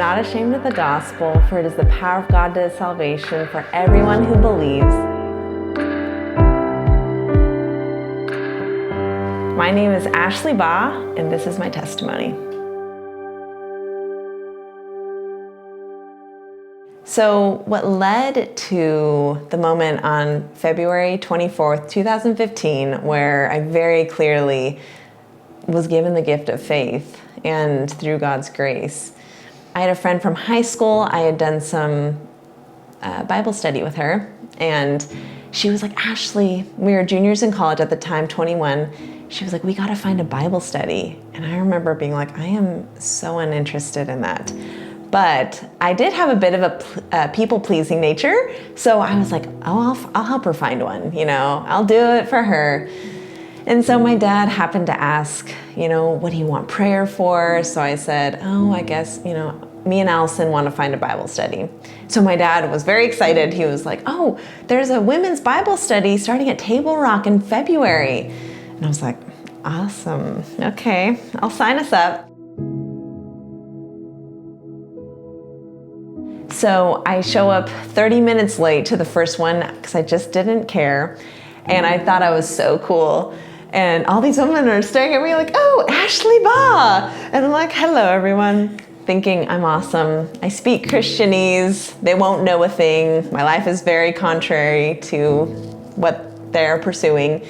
not ashamed of the gospel, for it is the power of God to salvation for everyone who believes. My name is Ashley Baugh, and this is my testimony. So what led to the moment on February 24th, 2015, where I very clearly was given the gift of faith and through God's grace. I had a friend from high school. I had done some Bible study with her, and she was like, Ashley, we were juniors in college at the time, 21. She was like, we got to find a Bible study. And I remember being like, I am so uninterested in that. But I did have a bit of a people-pleasing nature. So I was like, oh, I'll help her find one, I'll do it for her. And so my dad happened to ask, what do you want prayer for? So I said, I guess, me and Allison want to find a Bible study. So my dad was very excited. He was like, there's a women's Bible study starting at Table Rock in February. And I was like, awesome. Okay, I'll sign us up. So I show up 30 minutes late to the first one because I just didn't care. And I thought I was so cool. And all these women are staring at me like, oh, Ashley Baugh. And I'm like, hello, everyone. Thinking I'm awesome. I speak Christianese. They won't know a thing. My life is very contrary to what they're pursuing.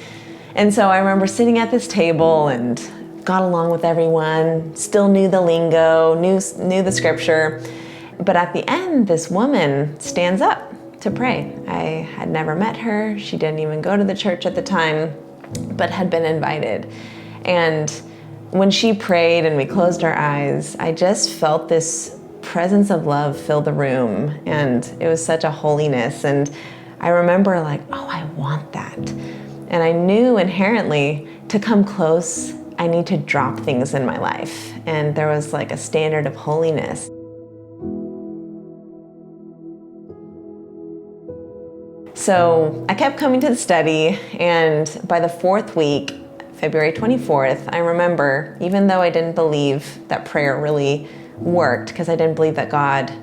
And so I remember sitting at this table and got along with everyone, still knew the lingo, knew the scripture. But at the end, this woman stands up to pray. I had never met her. She didn't even go to the church at the time, but had been invited. And when she prayed and we closed our eyes, I just felt this presence of love fill the room. And it was such a holiness. And I remember like, I want that. And I knew inherently to come close, I need to drop things in my life. And there was like a standard of holiness. So I kept coming to the study, and by the fourth week, February 24th, I remember, even though I didn't believe that prayer really worked, because I didn't believe that God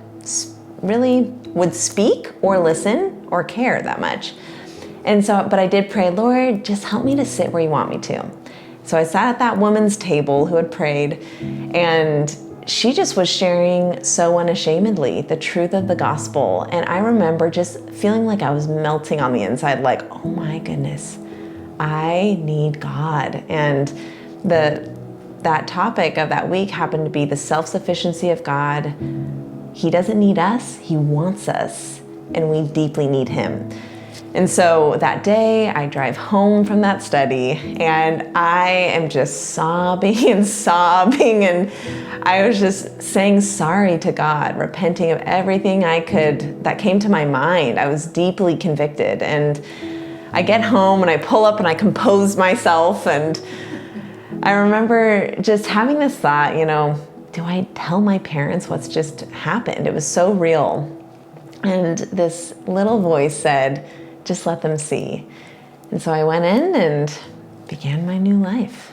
really would speak or listen or care that much. But I did pray, Lord, just help me to sit where you want me to. So I sat at that woman's table who had prayed, and she just was sharing so unashamedly the truth of the gospel. And I remember just feeling like I was melting on the inside, like, oh my goodness, I need God. And that topic of that week happened to be the self-sufficiency of God. He doesn't need us, he wants us, and we deeply need him. And so that day I drive home from that study and I am just sobbing and sobbing, and I was just saying sorry to God, repenting of everything that came to my mind. I was deeply convicted, and I get home and I pull up and I compose myself, and I remember just having this thought, do I tell my parents what's just happened? It was so real. And this little voice said, just let them see. And so I went in and began my new life.